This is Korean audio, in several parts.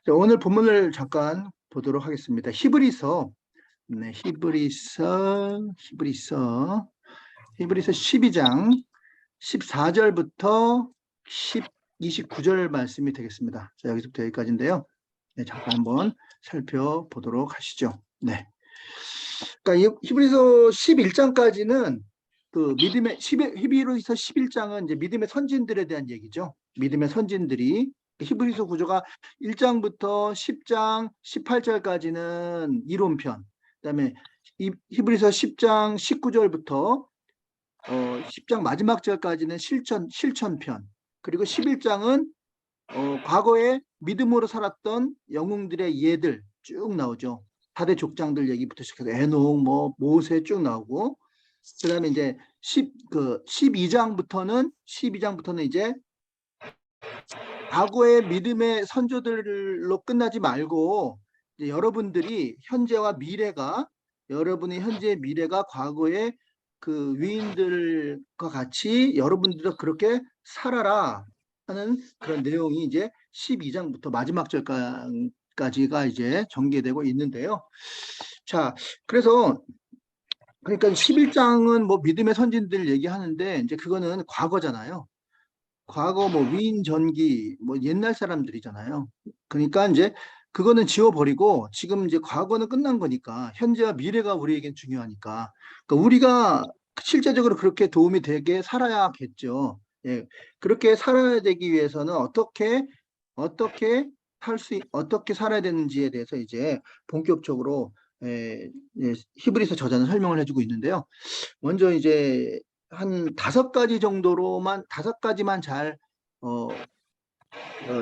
자, 오늘 본문을 잠깐 보도록 하겠습니다. 히브리서, 네, 히브리서 12장 14절부터 29절 말씀이 되겠습니다. 자, 여기서부터 여기까지인데요. 네, 잠깐 한번 살펴보도록 하시죠. 네. 그러니까 히브리서 11장까지는 그 믿음의 히브리서 11장은 이제 믿음의 선진들에 대한 얘기죠. 믿음의 선진들이 히브리서 구조가 1장부터 10장 18절까지는 이론편, 그다음에 히브리서 10장 19절부터 10장 마지막 절까지는 실천편, 그리고 11장은 과거에 믿음으로 살았던 영웅들의 예들 쭉 나오죠. 4대 족장들 얘기부터 시작해서 에녹, 모세 쭉 나오고, 그 다음에 이제 12장부터는 이제 과거의 믿음의 선조들로 끝나지 말고, 이제 여러분의 현재의 미래가 과거의 그 위인들과 같이 여러분들도 그렇게 살아라 하는 그런 내용이 이제 12장부터 마지막 절까지가 이제 전개되고 있는데요. 자, 그러니까 11장은 뭐 믿음의 선진들 얘기하는데 이제 그거는 과거잖아요. 과거 위인 전기 옛날 사람들이잖아요. 그러니까 이제 그거는 지워버리고 지금 이제 과거는 끝난 거니까 현재와 미래가 우리에겐 중요하니까, 그러니까 우리가 실제적으로 그렇게 도움이 되게 살아야겠죠. 예, 그렇게 살아야 되기 위해서는 어떻게 살아야 되는지에 대해서 이제 본격적으로 히브리서 저자는 설명을 해주고 있는데요. 먼저 이제 한 5가지만 잘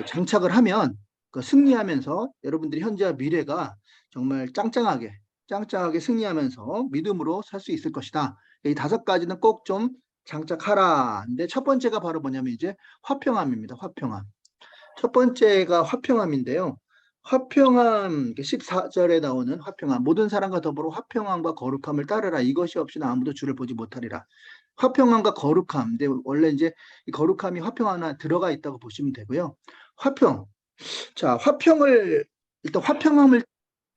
장착을 하면 승리하면서 여러분들이 현재와 미래가 정말 짱짱하게 승리하면서 믿음으로 살 수 있을 것이다. 이 5가지는 꼭 좀 장착하라. 근데 첫 번째가 바로 뭐냐면 이제 화평함입니다. 화평함. 첫 번째가 화평함인데요. 화평함, 14절에 나오는 화평함. 모든 사람과 더불어 화평함과 거룩함을 따르라. 이것이 없이는 아무도 주를 보지 못하리라. 화평함과 거룩함. 근데 원래 이제 이 거룩함이 화평 하나 들어가 있다고 보시면 되고요. 화평. 자, 일단 화평함을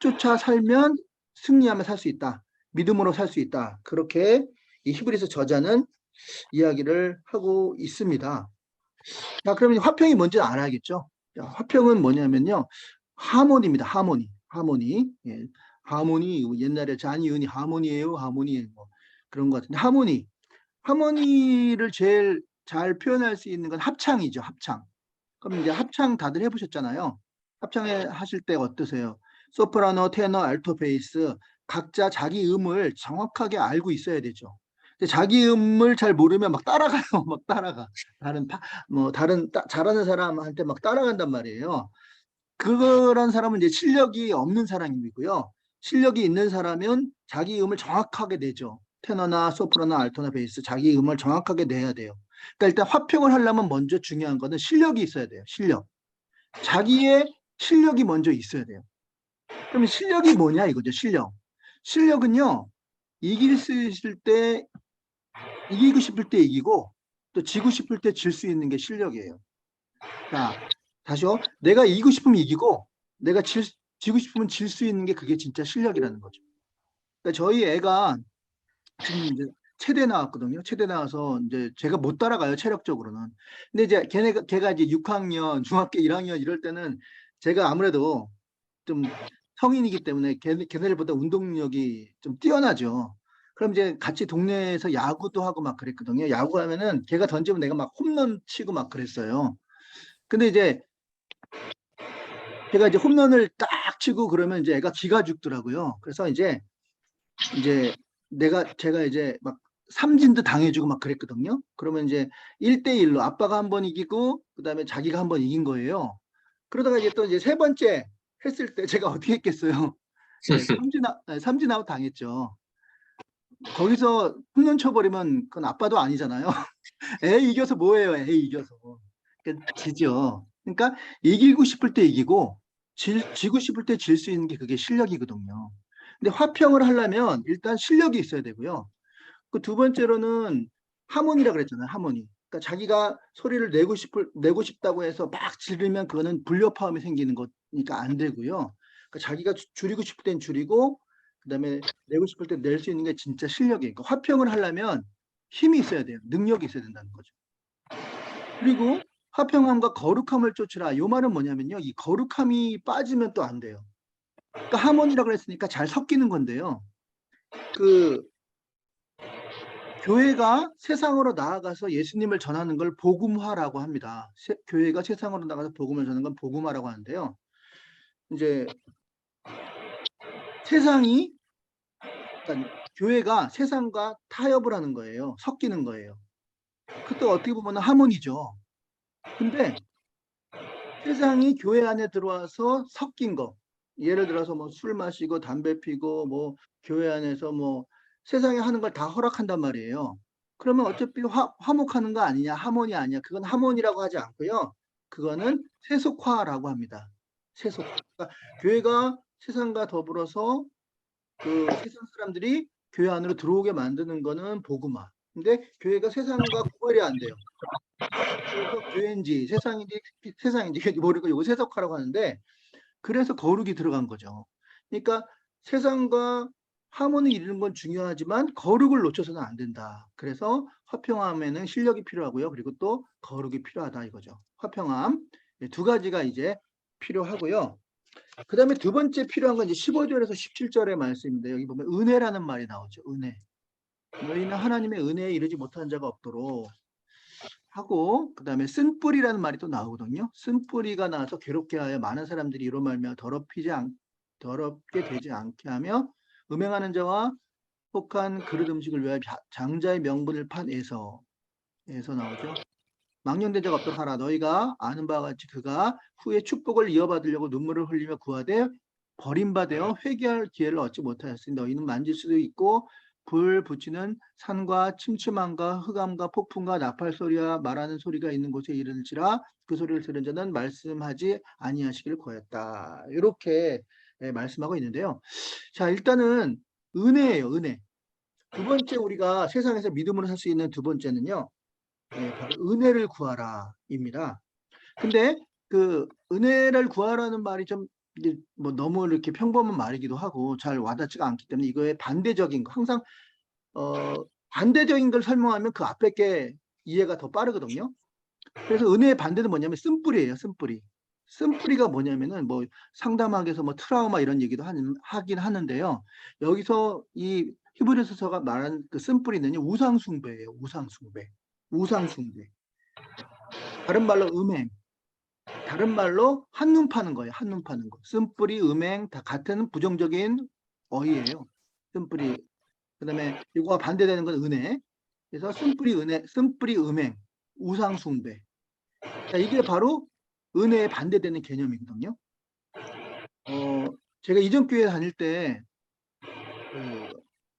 쫓아 살면 승리하며 살 수 있다. 믿음으로 살 수 있다. 그렇게 이 히브리서 저자는 이야기를 하고 있습니다. 자, 그러면 화평이 뭔지 알아야겠죠? 자, 화평은 뭐냐면요. 하모니입니다. 하모니. 예. 하모니, 옛날에 잔이은이 하모니예요. 그런 것 같은데, 하모니를 제일 잘 표현할 수 있는 건 합창이죠. 합창. 그럼 이제 합창 다들 해보셨잖아요. 합창에 하실 때 어떠세요? 소프라노, 테너, 알토, 베이스 각자 자기 음을 정확하게 알고 있어야 되죠. 근데 자기 음을 잘 모르면 막 따라가요. 막 따라가. 잘하는 사람한테 막 따라간단 말이에요. 그런 사람은 이제 실력이 없는 사람이고요. 실력이 있는 사람은 자기 음을 정확하게 내죠. 테너나 소프라노, 알토나 베이스 자기 음을 정확하게 내야 돼요. 그러니까 일단 화평을 하려면 먼저 중요한 거는 실력이 있어야 돼요. 자기의 실력이 먼저 있어야 돼요. 그러면 실력이 뭐냐 이거죠. 실력은요. 이기고 싶을 때 이기고 또 지고 싶을 때 질 수 있는 게 실력이에요. 자, 다시요. 내가 이기고 싶으면 이기고 내가 지고 싶으면 질 수 있는 게 그게 진짜 실력이라는 거죠. 그러니까 저희 애가 지금 이제 체대 나왔거든요. 체대 나와서 이제 제가 못 따라가요, 체력적으로는. 근데 이제 걔가 이제 6학년, 중학교 1학년 이럴 때는 제가 아무래도 좀 성인이기 때문에 걔네들보다 운동력이 좀 뛰어나죠. 그럼 이제 같이 동네에서 야구도 하고 막 그랬거든요. 야구하면은 걔가 던지면 내가 막 홈런 치고 막 그랬어요. 근데 이제 걔가 이제 홈런을 딱 치고 그러면 이제 애가 기가 죽더라고요. 그래서 이제 제가 이제 막 삼진도 당해주고 막 그랬거든요. 그러면 이제 1대1로 아빠가 한 번 이기고 그다음에 자기가 한 번 이긴 거예요. 그러다가 이제 또 이제 세 번째 했을 때 제가 어떻게 했겠어요? 네, 삼진 아웃 당했죠. 거기서 홈런 쳐버리면 그건 아빠도 아니잖아요. 애 이겨서 뭐예요? 애 이겨서. 그러니까 지죠. 그러니까 이기고 싶을 때 이기고 지고 싶을 때 질 수 있는 게 그게 실력이거든요. 근데 화평을 하려면 일단 실력이 있어야 되고요. 그 두 번째로는 하모니라 그랬잖아요. 하모니. 그러니까 자기가 소리를 내고 싶다고 해서 막 지르면 그거는 불협화음이 생기는 거니까 안 되고요. 그러니까 자기가 줄이고 싶을 땐 줄이고 그다음에 내고 싶을 때 낼 수 있는 게 진짜 실력이에요. 그러니까 화평을 하려면 힘이 있어야 돼요. 능력이 있어야 된다는 거죠. 그리고 화평함과 거룩함을 쫓으라. 요 말은 뭐냐면요. 이 거룩함이 빠지면 또 안 돼요. 그러니까 하모니라고 했으니까 잘 섞이는 건데요. 그 교회가 세상으로 나아가서 예수님을 전하는 걸 복음화라고 합니다. 교회가 세상으로 나가서 복음을 전하는 건 복음화라고 하는데요. 이제 세상이 그러니까 교회가 세상과 타협을 하는 거예요. 섞이는 거예요. 그것도 어떻게 보면 하모니죠. 근데 세상이 교회 안에 들어와서 섞인 거. 예를 들어서 뭐 술 마시고 담배 피고 뭐 교회 안에서 뭐 세상에 하는 걸 다 허락한단 말이에요. 그러면 어차피 화목하는 거 아니냐, 하모니 아니냐. 그건 하모니라고 하지 않고요. 그거는 세속화라고 합니다. 세속화. 그러니까 교회가 세상과 더불어서 그 세상 사람들이 교회 안으로 들어오게 만드는 거는 복음화. 근데 교회가 세상과 구별이 안 돼요. 그래서 교회인지 세상인지 모르고 이거 세속화라고 하는데 그래서 거룩이 들어간 거죠. 그러니까 세상과 하모니 이루는 건 중요하지만 거룩을 놓쳐서는 안 된다. 그래서 화평함에는 실력이 필요하고요. 그리고 또 거룩이 필요하다 이거죠. 화평함 두 가지가 이제 필요하고요. 그 다음에 두 번째 필요한 건 이제 15절에서 17절의 말씀인데 여기 보면 은혜라는 말이 나오죠. 은혜. 너희는 하나님의 은혜에 이르지 못한 자가 없도록 하고 그 다음에 쓴뿌리라는 말이 또 나오거든요. 쓴뿌리가 나서 괴롭게 하여 많은 사람들이 이로 말미암아 더럽게 되지 않게 하며 음행하는 자와 혹한 그릇 음식을 위하여 장자의 명분을 판 에서 나오죠. 망령된 자가 없도록 하라. 너희가 아는 바와 같이 그가 후에 축복을 이어받으려고 눈물을 흘리며 구하되 버림받아 회개할 기회를 얻지 못하였으니 너희는 만질 수도 있고 불 붙이는 산과 침침함과 흑암과 폭풍과 나팔 소리와 말하는 소리가 있는 곳에 이르는지라 그 소리를 들은 자는 말씀하지 아니하시기를 구하였다. 이렇게 말씀하고 있는데요. 자, 일단은 은혜예요. 은혜. 두 번째 우리가 세상에서 믿음으로 살 수 있는 두 번째는요. 바로 은혜를 구하라입니다. 근데 그 은혜를 구하라는 말이 좀 뭐 너무 이렇게 평범한 말이기도 하고 잘 와닿지가 않기 때문에 이거에 반대적인 거 항상 반대적인 걸 설명하면 그 앞에 게 이해가 더 빠르거든요. 그래서 은혜의 반대는 뭐냐면 쓴뿌리예요. 쓴뿌리. 쓴뿌리가 뭐냐면은 뭐 상담학에서 뭐 트라우마 이런 얘기도 하긴 하는데요. 여기서 이 히브리서가 말한 그 쓴뿌리는요 우상숭배예요. 우상숭배. 우상숭배. 다른 말로 음행. 다른 말로 한눈 파는 거예요. 한눈 파는 거. 쓴뿌리, 음행 다 같은 부정적인 어휘예요. 쓴뿌리. 그다음에 이거와 반대되는 건 은혜. 그래서 쓴뿌리 은혜, 쓴뿌리 음행, 우상 숭배. 자, 이게 바로 은혜에 반대되는 개념이거든요. 제가 이전 교회 다닐 때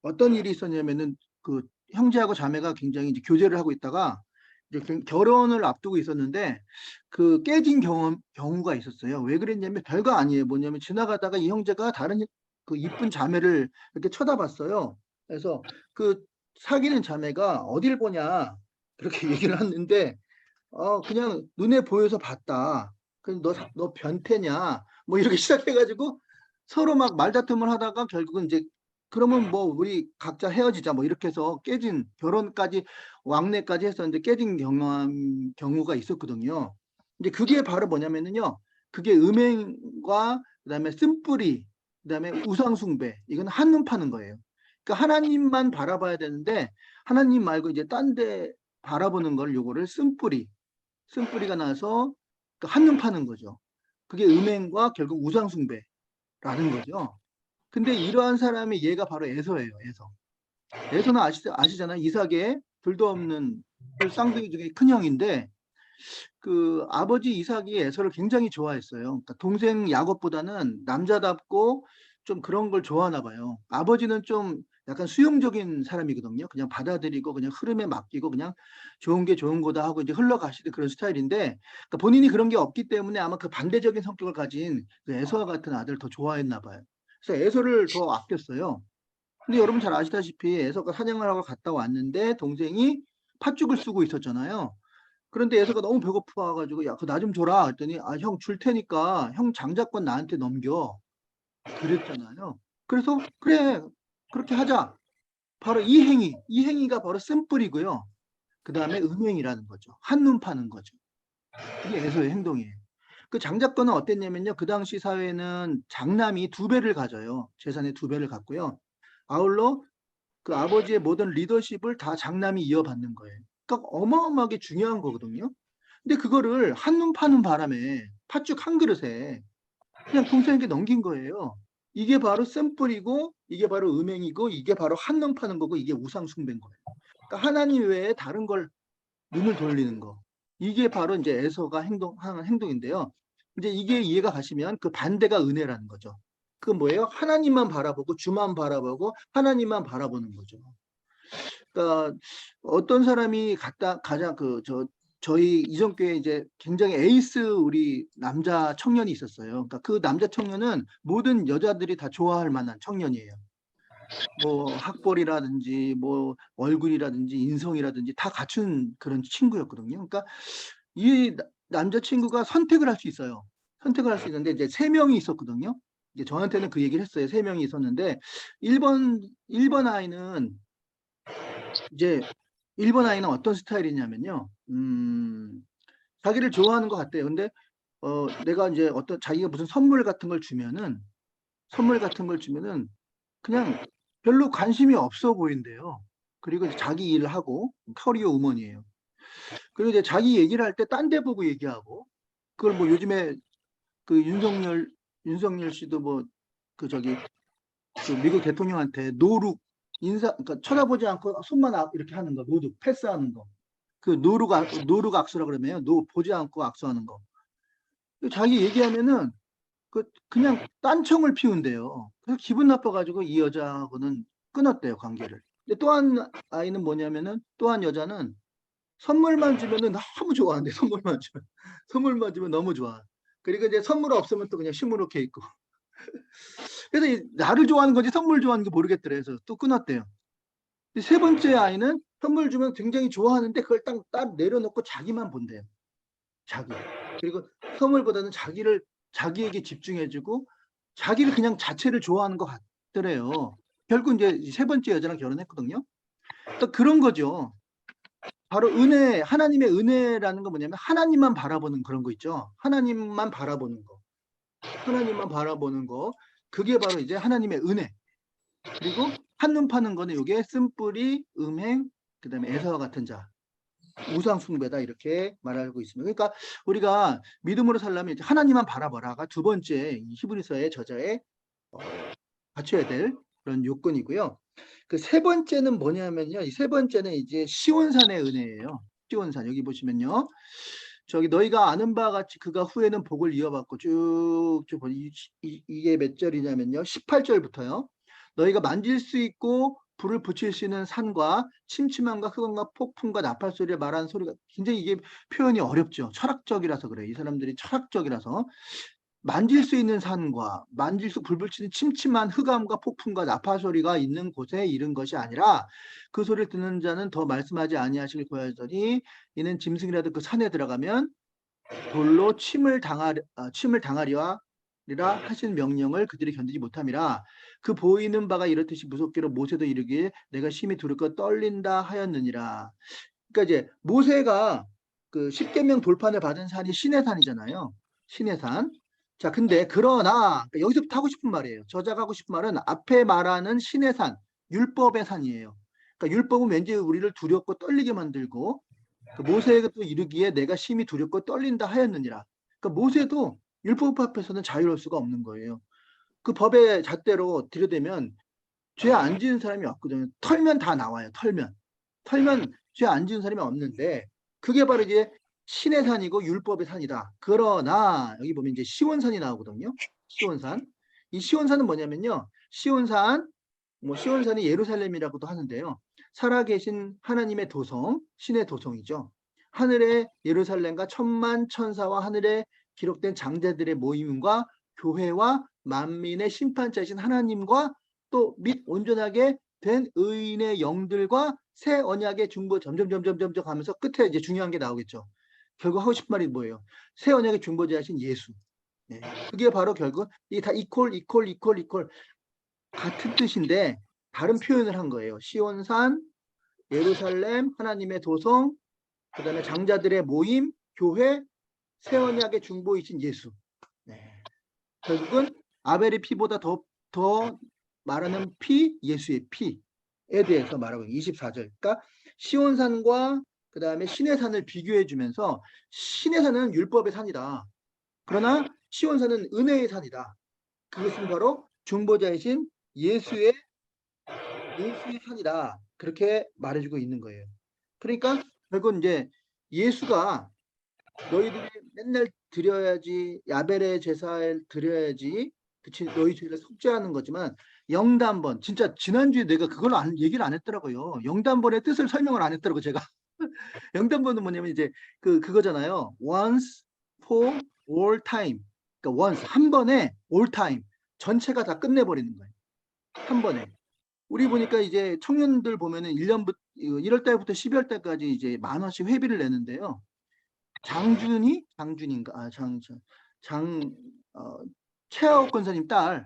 어떤 일이 있었냐면은 그 형제하고 자매가 굉장히 이제 교제를 하고 있다가 이제 결혼을 앞두고 있었는데 그 깨진 경우가 있었어요. 왜 그랬냐면 별거 아니에요. 뭐냐면 지나가다가 이 형제가 다른 그 이쁜 자매를 이렇게 쳐다봤어요. 그래서 그 사귀는 자매가 어딜 보냐 그렇게 얘기를 했는데 그냥 눈에 보여서 봤다. 그럼 너 변태냐? 뭐 이렇게 시작해가지고 서로 막 말다툼을 하다가 결국은 이제 그러면 뭐 우리 각자 헤어지자 뭐 이렇게 해서 깨진 결혼까지 왕래까지 했었는데 깨진 경우가 있었거든요. 이제 그게 바로 뭐냐면은요. 그게 음행과 그다음에 쓴뿌리, 그다음에 우상숭배 이건 한눈 파는 거예요. 그러니까 하나님만 바라봐야 되는데 하나님 말고 이제 딴 데 바라보는 걸 요거를 쓴뿌리가 나서 한눈 파는 거죠. 그게 음행과 결국 우상숭배라는 거죠. 근데 이러한 사람이 얘가 바로 에서예요. 에서는 아시잖아요. 이삭의 둘도 없는 쌍둥이 중에 큰 형인데 그 아버지 이삭이 에서를 굉장히 좋아했어요. 그러니까 동생 야곱보다는 남자답고 좀 그런 걸 좋아하나 봐요. 아버지는 좀 약간 수용적인 사람이거든요. 그냥 받아들이고 그냥 흐름에 맡기고 그냥 좋은 게 좋은 거다 하고 이제 흘러가시는 그런 스타일인데 그러니까 본인이 그런 게 없기 때문에 아마 그 반대적인 성격을 가진 그 에서와 같은 아들을 더 좋아했나 봐요. 그래서 에서를 더 아꼈어요. 근데 여러분 잘 아시다시피 에서가 사냥을 하고 갔다 왔는데 동생이 팥죽을 쓰고 있었잖아요. 그런데 에서가 너무 배고파가지고 야, 그 나 좀 줘라 했더니 아, 형 줄 테니까 형 장자권 나한테 넘겨. 그랬잖아요. 그래서 그래 그렇게 하자. 바로 이 행위가 바로 샘플이고요. 그 다음에 음행이라는 거죠. 한눈 파는 거죠. 이게 에서의 행동이에요. 그 장자권은 어땠냐면요. 그 당시 사회는 장남이 두 배를 가져요. 재산의 두 배를 갖고요. 아울러 그 아버지의 모든 리더십을 다 장남이 이어받는 거예요. 그러니까 어마어마하게 중요한 거거든요. 근데 그거를 한눈 파는 바람에 팥죽 한 그릇에 그냥 동생에게 넘긴 거예요. 이게 바로 샘플이고 이게 바로 음행이고 이게 바로 한눈 파는 거고 이게 우상 숭배인 거예요. 그러니까 하나님 외에 다른 걸 눈을 돌리는 거. 이게 바로 이제 에서가 하는 행동인데요. 이제 이게 이해가 가시면 그 반대가 은혜라는 거죠. 그 뭐예요? 하나님만 바라보고 주만 바라보고 하나님만 바라보는 거죠. 그러니까 어떤 사람이 가장 저희 이전 교회 이제 굉장히 에이스 우리 남자 청년이 있었어요. 그러니까 그 남자 청년은 모든 여자들이 다 좋아할 만한 청년이에요. 뭐 학벌이라든지 뭐 얼굴이라든지 인성이라든지 다 갖춘 그런 친구였거든요. 그러니까 이 남자친구가 선택을 할 수 있어요. 선택을 할 수 있는데 이제 세 명이 있었거든요. 이제 저한테는 그 얘기를 했어요. 세 명이 있었는데 1번 아이는 이제 1번 아이는 어떤 스타일이냐면요. 자기를 좋아하는 것 같대요. 근데 내가 이제 어떤 자기가 무슨 선물 같은 걸 주면은 그냥 별로 관심이 없어 보인대요. 그리고 이제 자기 일을 하고 커리어 우먼이에요. 그리고 이제 자기 얘기를 할 때 딴 데 보고 얘기하고 그걸 뭐 요즘에 그 윤석열 씨도 뭐 그 저기 그 미국 대통령한테 노룩 그러니까 쳐다보지 않고 손만 이렇게 하는 거, 노룩 패스하는 거. 그 노룩 악수라 그러면 보지 않고 악수하는 거. 자기 얘기하면은 그냥 딴청을 피운대요. 그래서 기분 나빠가지고 이 여자하고는 끊었대요, 관계를. 근데 또 한 아이는 뭐냐면은 또 한 여자는 선물만 주면은 너무 좋아한대, 선물만 주면. 선물만 주면 너무 좋아. 그리고 이제 선물 없으면 또 그냥 시무룩해 있고. 그래서 나를 좋아하는 건지 선물 좋아하는 게 모르겠더래. 그래서 또 끊었대요. 세 번째 아이는 선물 주면 굉장히 좋아하는데 그걸 딱 내려놓고 자기만 본대요. 자기. 그리고 선물보다는 자기에게 집중해주고 자기를 그냥 자체를 좋아하는 것 같더래요. 결국 이제 세 번째 여자랑 결혼했거든요. 그러니까 그런 거죠. 바로 하나님의 은혜라는 건 뭐냐면 하나님만 바라보는 그런 거 있죠. 하나님만 바라보는 거. 하나님만 바라보는 거. 그게 바로 이제 하나님의 은혜. 그리고 한눈 파는 거는 이게 쓴뿌리, 음행, 그다음에 에서와 같은 자. 우상 숭배다 이렇게 말하고 있습니다. 그러니까 우리가 믿음으로 살려면 이제 하나님만 바라보라가 두 번째 히브리서의 저자의 갖춰야 될 그런 요건이고요. 그 세 번째는 뭐냐면요. 이 세 번째는 이제 시온산의 은혜예요. 시온산 여기 보시면요. 저기 너희가 아는 바와 같이 그가 후에는 복을 이어받고 쭉쭉 이게 몇 절이냐면요. 18절부터요. 너희가 만질 수 있고 불을 붙일 수 있는 산과 침침함과 흑암과 폭풍과 나팔 소리를 말하는 소리가 굉장히 이게 표현이 어렵죠. 철학적이라서 그래요. 이 사람들이 철학적이라서 만질 수 있는 산과 불 붙이는 침침한 흑암과 폭풍과 나팔 소리가 있는 곳에 이른 것이 아니라 그 소리를 듣는 자는 더 말씀하지 아니하시길 구하더니 이는 짐승이라도 그 산에 들어가면 돌로 침을 당하리라 하신 명령을 그들이 견디지 못함이라. 그 보이는 바가 이렇듯이 무섭기로 모세도 이르기에 내가 심히 두렵고 떨린다 하였느니라. 그러니까 이제 모세가 그 십계명 돌판을 받은 산이 시내산이잖아요. 시내산. 자, 근데 그러나 그러니까 여기서부터 하고 싶은 말이에요. 저자가 하고 싶은 말은 앞에 말하는 시내산, 율법의 산이에요. 그러니까 율법은 왠지 우리를 두렵고 떨리게 만들고 그 모세가 또 이르기에 내가 심히 두렵고 떨린다 하였느니라. 그러니까 모세도 율법 앞에서는 자유로울 수가 없는 거예요. 그 법의 잣대로 들여대면 죄 안 지은 사람이 없거든요. 털면 다 나와요. 털면 죄 안 지은 사람이 없는데 그게 바로 이제 신의 산이고 율법의 산이다. 그러나 여기 보면 이제 시온산이 나오거든요. 시온산. 이 시온산은 뭐냐면요. 시온산이 예루살렘이라고도 하는데요. 살아계신 하나님의 도성, 신의 도성이죠. 하늘의 예루살렘과 천만 천사와 하늘에 기록된 장자들의 모임과 교회와 만민의 심판자이신 하나님과 또 및 온전하게 된 의인의 영들과 새 언약의 중보 점점 하면서 끝에 이제 중요한 게 나오겠죠. 결국 하고 싶은 말이 뭐예요? 새 언약의 중보자이신 예수. 네. 그게 바로 결국 이게 다 이퀄 같은 뜻인데 다른 표현을 한 거예요. 시온산, 예루살렘, 하나님의 도성, 그다음에 장자들의 모임, 교회, 새 언약의 중보이신 예수. 네. 결국은 아벨의 피보다 더 말하는 피, 예수의 피에 대해서 말하고 24절. 그러니까 시온산과 그다음에 시내산을 비교해 주면서 시내산은 율법의 산이다. 그러나 시온산은 은혜의 산이다. 그것은 바로 중보자이신 예수의 산이다. 그렇게 말해주고 있는 거예요. 그러니까 결국 이제 예수가 너희들이 맨날 드려야지, 야벨의 제사를 드려야지, 그치, 너희 죄를 속죄하는 거지만 영단번, 진짜 지난주에 내가 그걸 얘기를 안 했더라고요. 영단번의 뜻을 설명을 안 했더라고 제가. 영단번은 뭐냐면 이제 그거잖아요. once for all time. 그러니까 once 한 번에 all time 전체가 다 끝내버리는 거예요. 한 번에. 우리 보니까 이제 청년들 보면은 1월 달부터 12월 달까지 이제 10,000원씩 회비를 내는데요. 장준인가? 최하옥 권사님 딸.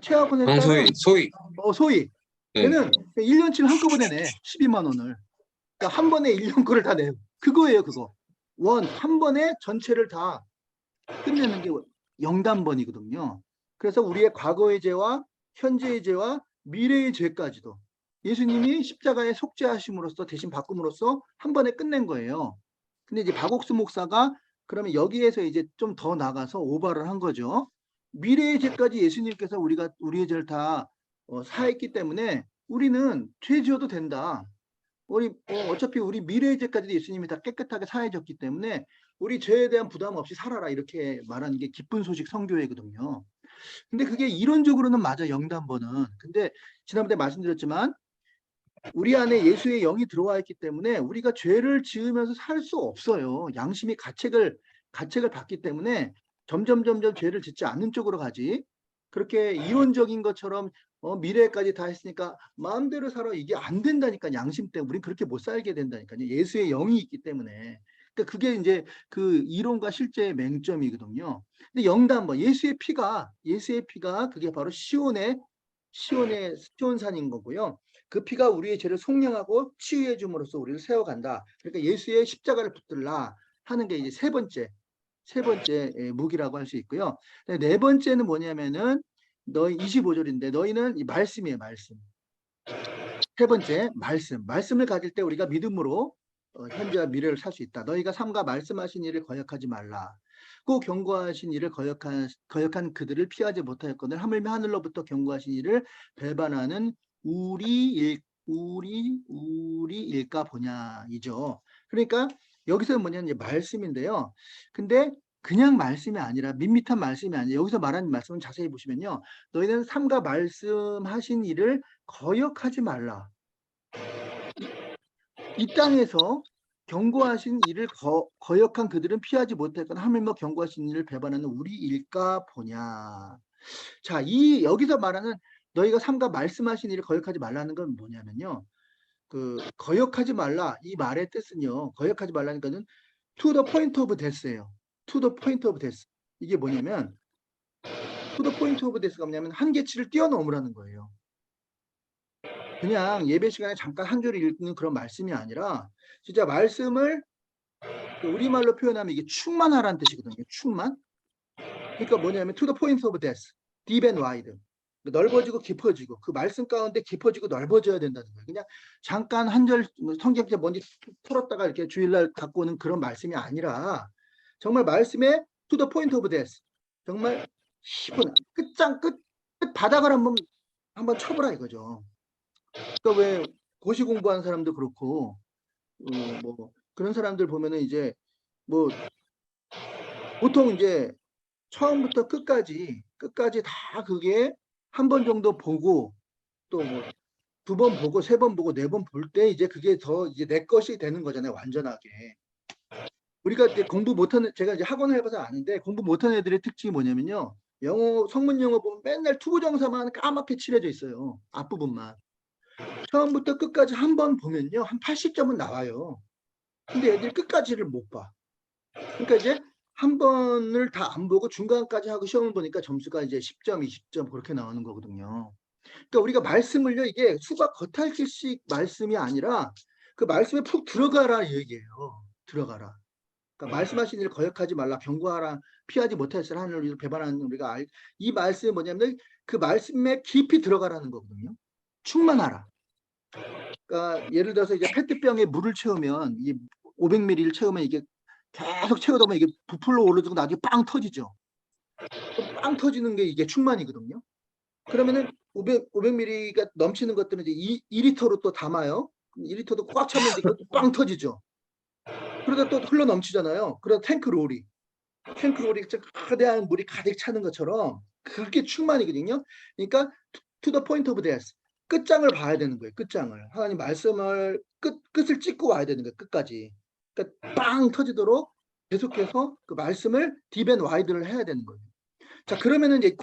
최하옥 권사님 딸은 소희. 소희. 네. 얘는 1년치를 한꺼번에 내. 12만 원을. 그러니까 한 번에 1년 거를 다 내요. 그거예요, 그거. 한 번에 전체를 다 끝내는 게 영단번이거든요. 그래서 우리의 과거의 죄와 현재의 죄와 미래의 죄까지도 예수님이 십자가에 속죄하심으로써 대신 바꿈으로써 한 번에 끝낸 거예요. 근데 이제 박옥수 목사가 그러면 여기에서 이제 좀 더 나가서 오바를 한 거죠. 미래의 죄까지 예수님께서 우리의 죄를 다 사했기 때문에 우리는 죄 지어도 된다. 어차피 우리 미래의 죄까지도 예수님이 다 깨끗하게 사해졌기 때문에 우리 죄에 대한 부담 없이 살아라, 이렇게 말하는 게 기쁜 소식 선교회거든요. 근데 그게 이론적으로는 맞아, 영단번은. 근데 지난번에 말씀드렸지만 우리 안에 예수의 영이 들어와 있기 때문에 우리가 죄를 지으면서 살 수 없어요. 양심이 가책을 받기 때문에 점점 죄를 짓지 않는 쪽으로 가지. 그렇게 이론적인 것처럼 미래까지 다 했으니까 마음대로 살아, 이게 안 된다니까. 양심 때문에 우린 그렇게 못 살게 된다니까요. 예수의 영이 있기 때문에. 그러니까 그게 이제 그 이론과 실제의 맹점이거든요. 근데 영단번, 예수의 피가 그게 바로 시온산인 거고요. 그 피가 우리의 죄를 속량하고 치유해 줌으로써 우리를 세워간다. 그러니까 예수의 십자가를 붙들라 하는 게 이제 세 번째 무기라고 할 수 있고요. 네 번째는 뭐냐면은 너희 25절인데 너희는 이 말씀이에요, 말씀. 세 번째 말씀을 가질 때 우리가 믿음으로 현재와 미래를 살 수 있다. 너희가 삼가 말씀하신 일을 거역하지 말라. 꼭 경고하신 일을 거역한 그들을 피하지 못하였거늘 하물며 하늘로부터 경고하신 일을 배반하는 우리일까 보냐이죠. 그러니까 여기서 뭐냐면 이제 말씀인데요. 근데 그냥 말씀이 아니라 밋밋한 말씀이 아니라 여기서 말하는 말씀은 자세히 보시면요. 너희는 삼가 말씀하신 일을 거역하지 말라. 이 땅에서 경고하신 일을 거역한 그들은 피하지 못했거나 하물며 경고하신 일을 배반하는 우리일까 보냐. 자, 여기서 말하는 너희가 삼가 말씀하신 일을 거역하지 말라는 건 뭐냐면요. 거역하지 말라, 이 말의 뜻은요. 거역하지 말라니까는 to the point of death예요. to the point of death. 이게 뭐냐면 to the point of death가 뭐냐면 한계치를 뛰어넘으라는 거예요. 그냥 예배 시간에 잠깐 한 줄을 읽는 그런 말씀이 아니라 진짜 말씀을 우리말로 표현하면 이게 충만하라는 뜻이거든요. 충만. 그러니까 뭐냐면 to the point of death, deep and wide. 넓어지고 깊어지고 그 말씀 가운데 깊어지고 넓어져야 된다는 거예요. 그냥 잠깐 한 절 성경책 먼지 풀었다가 이렇게 주일날 갖고 오는 그런 말씀이 아니라 정말 말씀에 to the point of death, 정말 깊은 끝 바닥을 한번 쳐보라 이거죠. 그러니까 왜 고시 공부하는 사람도 그렇고 뭐 그런 사람들 보면은 이제 뭐 보통 이제 처음부터 끝까지 다 그게 한 번 정도 보고 또 뭐 2번 보고 3번 보고 4번 볼 때 이제 그게 더 이제 내 것이 되는 거잖아요, 완전하게. 우리가 이제 공부 못하는, 제가 이제 학원을 해봐서 아는데 공부 못하는 애들의 특징이 뭐냐면요. 성문 영어 보면 맨날 투부정사만 까맣게 칠해져 있어요. 앞부분만. 처음부터 끝까지 한 번 보면요. 한 80점은 나와요. 근데 애들이 끝까지를 못 봐. 그러니까 이제 한 번을 다 안 보고 중간까지 하고 시험을 보니까 점수가 이제 10점, 20점 그렇게 나오는 거거든요. 그러니까 우리가 말씀을요, 이게 수박 겉핥기식 말씀이 아니라 그 말씀에 푹 들어가라 얘기예요. 들어가라. 그러니까 말씀하신 일을 거역하지 말라, 경고하라, 피하지 못할 하늘을 위해서 배반하는 우리가 이 말씀이 뭐냐면 그 말씀에 깊이 들어가라는 거거든요. 충만하라. 그러니까 예를 들어서 이제 페트병에 물을 채우면 이 500ml를 채우면 이게 계속 채우다 보면 이게 부풀러 오르고 나중에 빵 터지죠. 빵 터지는 게 이게 충만이거든요. 그러면은 500ml가 넘치는 것들은 이제 2리터로 또 담아요. 2리터도 꽉 차면 이제 그것도 빵 터지죠. 그러다 또 흘러 넘치잖아요. 그러다 탱크롤이 거대한 물이 가득 차는 것처럼 그게 충만이거든요. 그러니까 to the point of death, 끝장을 봐야 되는 거예요. 끝장을. 하나님 말씀을 끝을 찍고 와야 되는 거예요. 끝까지. 그러니까 빵 터지도록 계속해서 그 말씀을 딥 앤 와이드를 해야 되는 거예요. 자, 그러면은 이제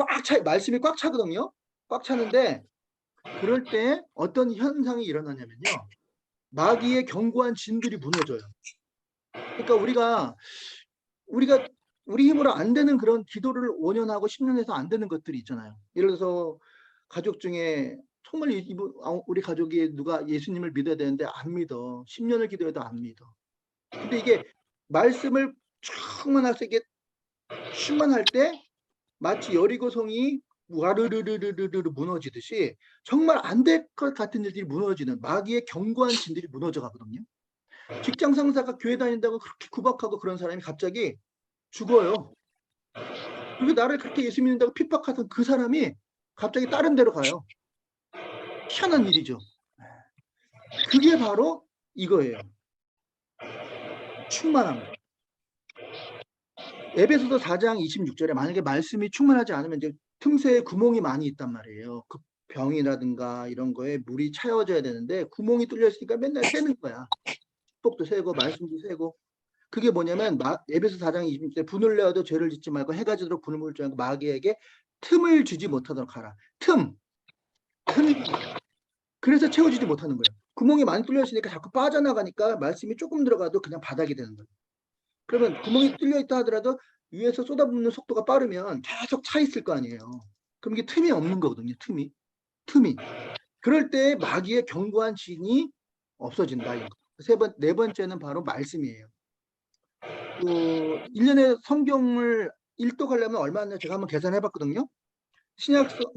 말씀이 꽉 차거든요. 꽉 차는데 그럴 때 어떤 현상이 일어나냐면요. 마귀의 견고한 진들이 무너져요. 그러니까 우리가 우리 힘으로 안 되는 그런 기도를 5년 하고 10년 해서 안 되는 것들이 있잖아요. 예를 들어서 가족 중에 정말 우리 가족이 누가 예수님을 믿어야 되는데 안 믿어. 10년을 기도해도 안 믿어. 근데 이게 말씀을 충만할 때 마치 여리고성이 와르르르르르르 무너지듯이 정말 안 될 것 같은 일들이 무너지는, 마귀의 견고한 진들이 무너져 가거든요. 직장 상사가 교회 다닌다고 그렇게 구박하고 그런 사람이 갑자기 죽어요. 그리고 나를 그렇게 예수 믿는다고 핍박하던 그 사람이 갑자기 다른 데로 가요. 희한한 일이죠. 그게 바로 이거예요. 충만함. 에베소서 4장 26절에 만약에 말씀이 충만하지 않으면 이제 틈새에 구멍이 많이 있단 말이에요. 그 병이라든가 이런 거에 물이 차여져야 되는데 구멍이 뚫려 있으니까 맨날 새는 거야. 축복도 새고 말씀도 새고. 그게 뭐냐면 에베소 4장 26절에 분을 내어도 죄를 짓지 말고 해가 지도록 분을 물지 않고 마귀에게 틈을 주지 못하도록 하라. 틈이 그래서 채워지지 못하는 거예요. 구멍이 많이 뚫려 있으니까 자꾸 빠져나가니까 말씀이 조금 들어가도 그냥 바닥이 되는 거예요. 그러면 구멍이 뚫려 있다 하더라도 위에서 쏟아붓는 속도가 빠르면 계속 차 있을 거 아니에요. 그럼 이게 틈이 없는 거거든요. 틈이. 그럴 때 마귀의 견고한 진이 없어진다. 네 번째는 바로 말씀이에요. 1년에 성경을 일독하려면 얼마나 제가 한번 계산해 봤거든요.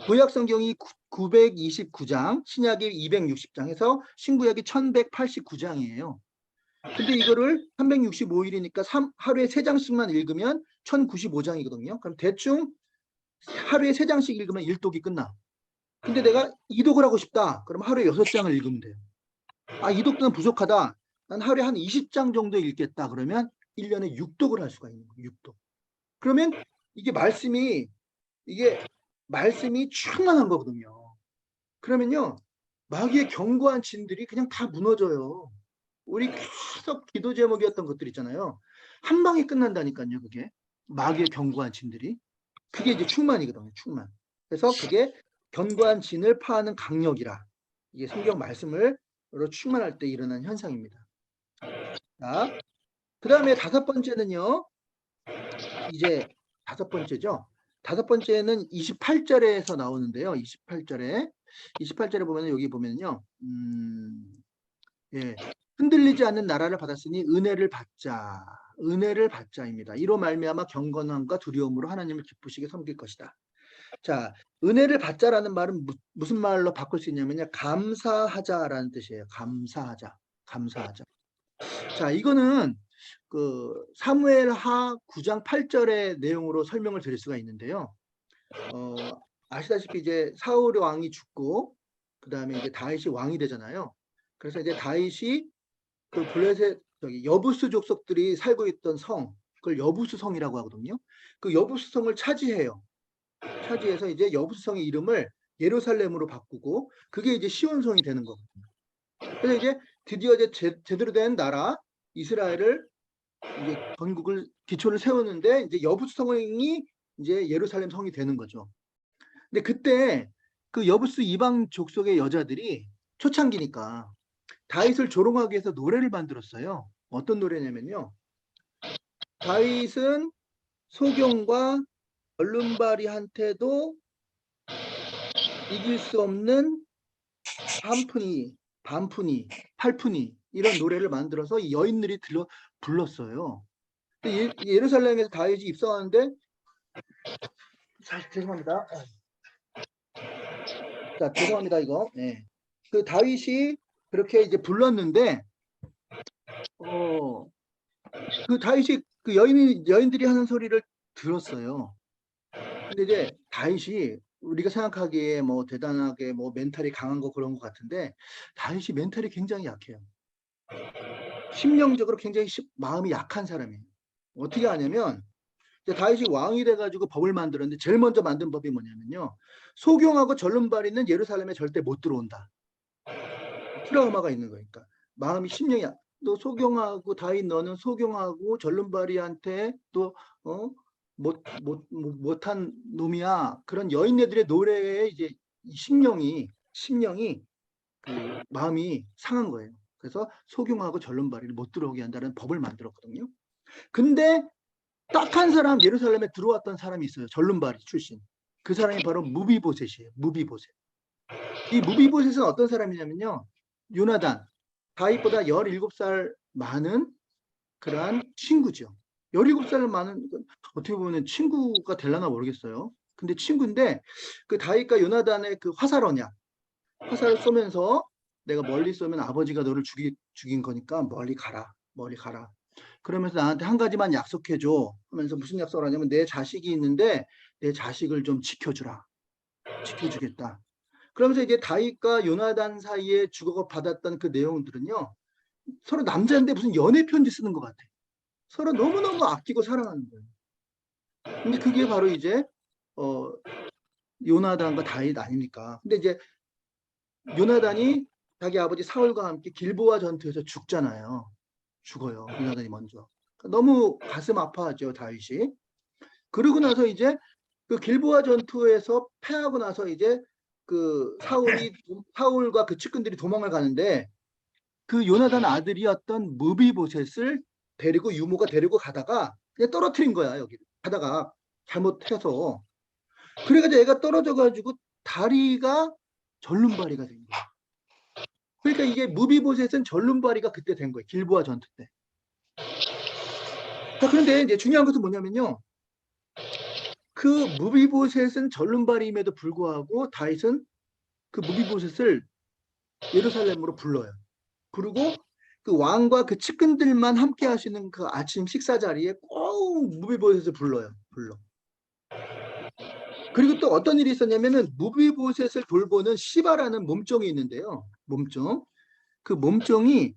구약 성경이 929장, 신약이 260장 해서 신구약이 1189장이에요. 근데 이거를 365일이니까 하루에 3장씩만 읽으면 1095장이거든요. 그럼 대충 하루에 3장씩 읽으면 1독이 끝나. 근데 내가 2독을 하고 싶다. 그럼 하루에 6장을 읽으면 돼요. 2독은 부족하다. 난 하루에 한 20장 정도 읽겠다. 그러면 1년에 6독을 할 수가 있는 거예요. 6독. 그러면 이게 말씀이 충만한 거거든요. 그러면요. 마귀의 견고한 진들이 그냥 다 무너져요. 우리 계속 기도 제목이었던 것들 있잖아요. 한 방에 끝난다니까요. 그게 마귀의 견고한 진들이. 그게 이제 충만이거든요. 충만. 그래서 그게 견고한 진을 파하는 강력이라. 이게 성경 말씀으로 충만할 때 일어나는 현상입니다. 자, 그 다음에 5번째는요. 이제 5번째죠. 5번째는 28절에서 나오는데요. 28절에 보면 여기 보면요. 예. 흔들리지 않는 나라를 받았으니 은혜를 받자입니다. 이로 말미암아 경건함과 두려움으로 하나님을 기쁘시게 섬길 것이다. 자, 은혜를 받자라는 말은 무슨 말로 바꿀 수 있냐면요. 감사하자라는 뜻이에요. 감사하자. 자, 이거는 그 사무엘하 9장 8절의 내용으로 설명을 드릴 수가 있는데요. 아시다시피 이제 사울 왕이 죽고 그다음에 이제 다윗이 왕이 되잖아요. 그래서 이제 다윗이 그 블레셋 여부스 족속들이 살고 있던 성, 그걸 여부스 성이라고 하거든요. 그 여부스 성을 차지해서 이제 여부스 성의 이름을 예루살렘으로 바꾸고 그게 이제 시온성이 되는 거거든요. 그래서 이제 드디어 이제 제대로 된 나라 이스라엘을 이제 건국을 기초를 세우는데 이제 여부스 성이 이제 예루살렘 성이 되는 거죠. 근데 그때 그 여부스 이방 족속의 여자들이 초창기니까 다윗을 조롱하기 위해서 노래를 만들었어요. 어떤 노래냐면요. 다윗은 소경과 얼른바리한테도 이길 수 없는 반푼이, 팔푼이 이런 노래를 만들어서 이 여인들이 불렀어요. 예루살렘에서 다윗이 입성하는데, 죄송합니다. 자, 죄송합니다, 이거. 네. 그 다윗이 그렇게 이제 불렀는데, 그 다윗이 그 여인들이 하는 소리를 들었어요. 근데 이제 다윗이 우리가 생각하기에 뭐 대단하게 뭐 멘탈이 강한 거 그런 것 같은데, 다윗이 멘탈이 굉장히 약해요. 심령적으로 굉장히 마음이 약한 사람이에요. 어떻게 하냐면, 이제 다윗이 왕이 돼가지고 법을 만들었는데 제일 먼저 만든 법이 뭐냐면요, 소경하고 절름발이는 예루살렘에 절대 못 들어온다. 트라우마가 있는 거니까. 마음이 심령이 너 소경하고 다윗 너는 소경하고 절름발이한테 또 못한 놈이야. 그런 여인네들의 노래에 이제 심령이 그 마음이 상한 거예요. 그래서 소경하고 절름발이를 못 들어오게 한다는 법을 만들었거든요. 근데 딱 한 사람 예루살렘에 들어왔던 사람이 있어요. 절름발이 출신. 그 사람이 바로 무비보셋이에요. 무비보셋. 이 무비보셋은 어떤 사람이냐면요, 요나단, 다윗보다 17살 많은 그러한 친구죠. 17살 많은, 어떻게 보면 친구가 될라나 모르겠어요. 근데 친구인데, 그 다윗과 요나단의 그 화살 언약, 화살을 쏘면서 내가 멀리 쏘면 아버지가 너를 죽인 거니까 멀리 가라. 그러면서 나한테 한 가지만 약속해줘 하면서 무슨 약속을 하냐면, 내 자식이 있는데 내 자식을 좀 지켜주겠다. 그러면서 이제 다윗과 요나단 사이에 주고가 받았던 그 내용들은요, 서로 남자인데 무슨 연애 편지 쓰는 것 같아. 서로 너무너무 아끼고 사랑하는 거예요. 근데 그게 바로 이제 요나단과 다윗 아닙니까? 근데 이제 요나단이 자기 아버지 사울과 함께 길보아 전투에서 죽잖아요. 죽어요. 요나단이 먼저. 너무 가슴 아파하죠, 다윗이. 그러고 나서 이제 그 길보아 전투에서 패하고 나서 이제 그 사울과 그 측근들이 도망을 가는데, 그 요나단 아들이었던 무비보셋을 데리고 유모가 데리고 가다가 그냥 떨어뜨린 거야. 여기 가다가 잘못해서. 그래가지고 애가 떨어져가지고 다리가 절름발이가 된 거야. 그러니까 이게 무비보셋은 절름발이가 그때 된 거예요. 길보아 전투 때. 자, 그런데 이제 중요한 것은 뭐냐면요, 그 무비보셋은 절름발임에도 불구하고 다윗은 그 무비보셋을 예루살렘으로 불러요. 그리고 그 왕과 그 측근들만 함께 하시는 그 아침 식사 자리에 꼭 무비보셋을 불러. 그리고 또 어떤 일이 있었냐면은, 무비보셋을 돌보는 시바라는 몸종이 있는데요. 그 몸종이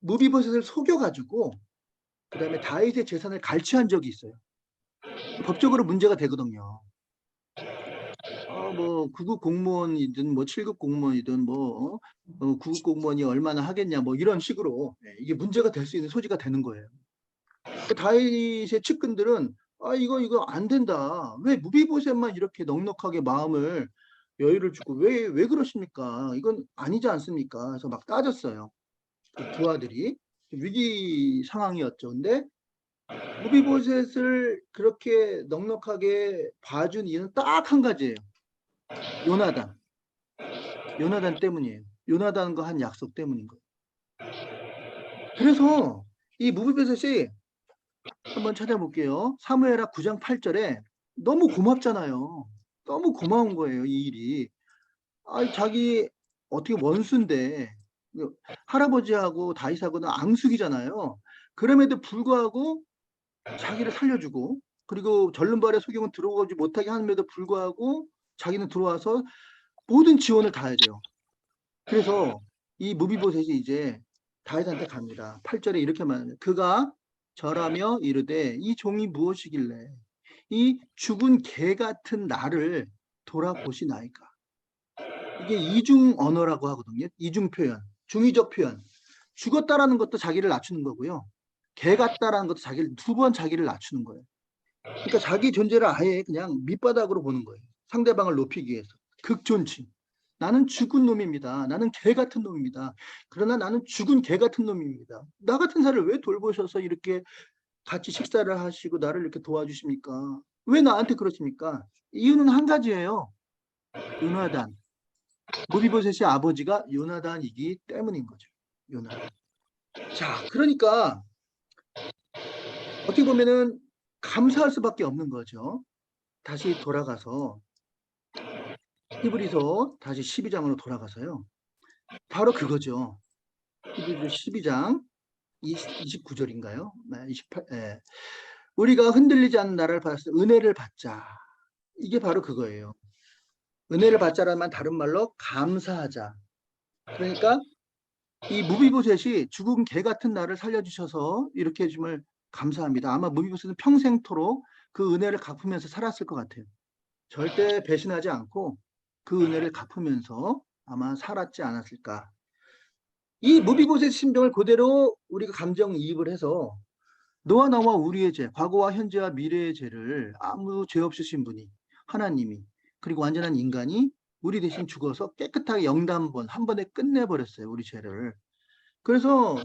무비보셋을 속여가지고 그다음에 다윗의 재산을 갈취한 적이 있어요. 법적으로 문제가 되거든요. 뭐 9급 공무원이든 뭐 7급 공무원이든 뭐 9급 공무원이 얼마나 하겠냐 뭐 이런 식으로 이게 문제가 될 수 있는 소지가 되는 거예요. 그 다윗의 측근들은 이거 안 된다. 왜 무비보셋만 이렇게 넉넉하게 마음을 여유를 주고 왜 그러십니까? 이건 아니지 않습니까? 그래서 막 따졌어요. 그 두 아들이 위기 상황이었죠. 근데 무비보셋을 그렇게 넉넉하게 봐준 이유는 딱 한 가지예요. 요나단 때문이에요. 요나단과 한 약속 때문인 거예요. 그래서 이 무비보셋이, 한번 찾아볼게요. 사무엘하 9장 8절에 너무 고맙잖아요. 너무 고마운 거예요, 이 일이. 자기 어떻게 원수인데 할아버지하고 다윗하고는 앙숙이잖아요. 그럼에도 불구하고 자기를 살려주고, 그리고 절름발의 소경은 들어오지 못하게 함에도 불구하고 자기는 들어와서 모든 지원을 다 해야 돼요. 그래서 이 무비보셋이 이제 다윗한테 갑니다. 8절에 이렇게 말합니다. 그가 절하며 이르되 이 종이 무엇이길래 이 죽은 개 같은 나를 돌아보시나이까. 이게 이중 언어라고 하거든요. 이중 표현, 중의적 표현. 죽었다라는 것도 자기를 낮추는 거고요. 개 같다라는 것도 두 번 자기를 낮추는 거예요. 그러니까 자기 존재를 아예 그냥 밑바닥으로 보는 거예요. 상대방을 높이기 위해서. 극존칭. 나는 죽은 놈입니다. 나는 개 같은 놈입니다. 그러나 나는 죽은 개 같은 놈입니다. 나 같은 사람을 왜 돌보셔서 이렇게 같이 식사를 하시고 나를 이렇게 도와주십니까? 왜 나한테 그러십니까? 이유는 한 가지예요. 요나단. 무비보셋의 아버지가 요나단이기 때문인 거죠. 요나단. 자, 그러니까 어떻게 보면은 감사할 수밖에 없는 거죠. 다시 돌아가서 히브리서 다시 12장으로 돌아가서요. 바로 그거죠. 히브리서 12장 29절인가요? 28. 예. 우리가 흔들리지 않는 나라를 받았을 때 은혜를 받자. 이게 바로 그거예요. 은혜를 받자라는 말 다른 말로 감사하자. 그러니까 이 무비보셋이 죽은 개 같은 나를 살려주셔서 이렇게 해줌을 감사합니다. 아마 무비보셋은 평생토록 그 은혜를 갚으면서 살았을 것 같아요. 절대 배신하지 않고 그 은혜를 갚으면서 아마 살았지 않았을까. 이 무비보셋 심정을 그대로 우리가 감정이입을 해서 너와 나와 우리의 죄, 과거와 현재와 미래의 죄를 아무 죄 없으신 분이 하나님이 그리고 완전한 인간이 우리 대신 죽어서 깨끗하게 영단번 한 번에 끝내버렸어요. 우리 죄를. 그래서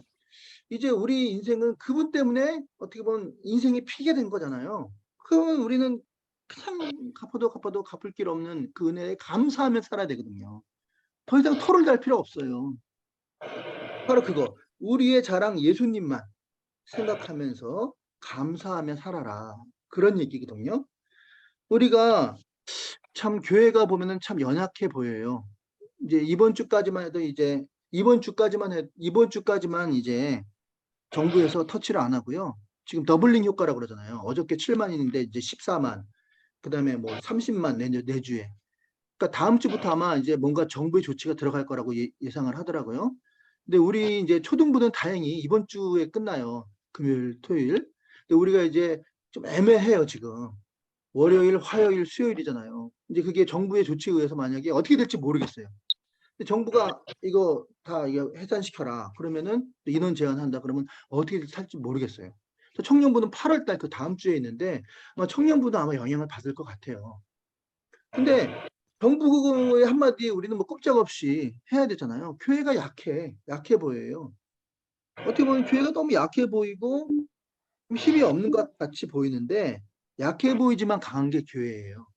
이제 우리 인생은 그분 때문에 어떻게 보면 인생이 피게 된 거잖아요. 그러면 우리는 그냥 갚아도 갚을 길 없는 그 은혜에 감사하며 살아야 되거든요. 더 이상 토를 달 필요 없어요. 바로 그거. 우리의 자랑 예수님만 생각하면서 감사하며 살아라. 그런 얘기거든요. 우리가 참 교회가 보면은 참 연약해 보여요. 이제 이번 주까지만 해도 이번 주까지만 이제 정부에서 터치를 안 하고요. 지금 더블링 효과라고 그러잖아요. 어저께 7만인데 이제 14만, 그다음에 뭐 30만 내주에. 그러니까 다음 주부터 아마 이제 뭔가 정부의 조치가 들어갈 거라고 예상을 하더라고요. 근데 우리 이제 초등부는 다행히 이번 주에 끝나요. 금요일, 토요일. 근데 우리가 이제 좀 애매해요, 지금. 월요일, 화요일, 수요일이잖아요. 이제 그게 정부의 조치에 의해서 만약에 어떻게 될지 모르겠어요. 근데 정부가 이거 다 이거 해산시켜라. 그러면은 인원 제한한다. 그러면 어떻게 살지 모르겠어요. 청년부는 8월 달 그 다음 주에 있는데 아마 청년부도 아마 영향을 받을 것 같아요. 근데 정부의 한마디에 우리는 뭐 꼼짝없이 해야 되잖아요. 교회가 약해 보여요. 어떻게 보면 교회가 너무 약해 보이고 힘이 없는 것 같이 보이는데 약해 보이지만 강한 게 교회예요.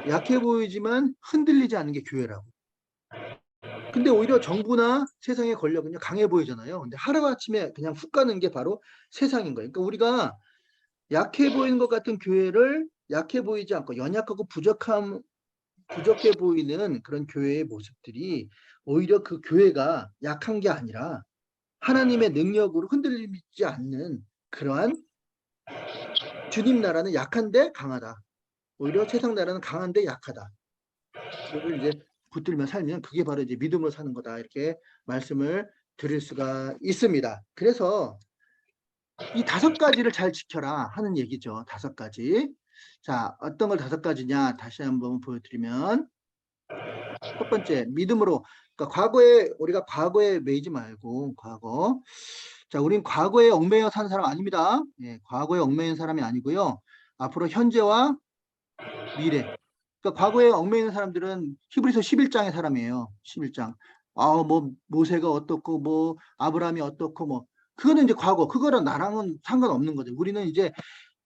약해 보이지만 흔들리지 않는 게 교회라고. 근데 오히려 정부나 세상의 권력은요 강해 보이잖아요. 근데 하루아침에 그냥 훅 가는 게 바로 세상인 거예요. 그러니까 우리가 약해 보이는 것 같은 교회를 약해 보이지 않고 연약하고 부족해 보이는 그런 교회의 모습들이 오히려 그 교회가 약한 게 아니라 하나님의 능력으로 흔들리지 않는 그러한 주님 나라는 약한데 강하다. 오히려 세상 나라는 강한데 약하다. 그걸 이제 붙들며 살면 그게 바로 이제 믿음으로 사는 거다. 이렇게 말씀을 드릴 수가 있습니다. 그래서 이 5가지를 잘 지켜라 하는 얘기죠. 5가지. 자, 어떤 걸 5가지냐 다시 한번 보여드리면 첫 번째, 믿음으로. 그러니까 우리가 과거에 매이지 말고, 자, 우린 과거에 얽매여 사는 사람 아닙니다. 예, 과거에 얽매인 사람이 아니고요. 앞으로 현재와 미래. 그러니까 과거에 얽매이는 사람들은 히브리서 11장의 사람이에요. 11장. 뭐, 모세가 어떻고, 뭐, 아브라함이 어떻고, 뭐. 그거는 이제 과거. 그거랑 나랑은 상관없는 거죠. 우리는 이제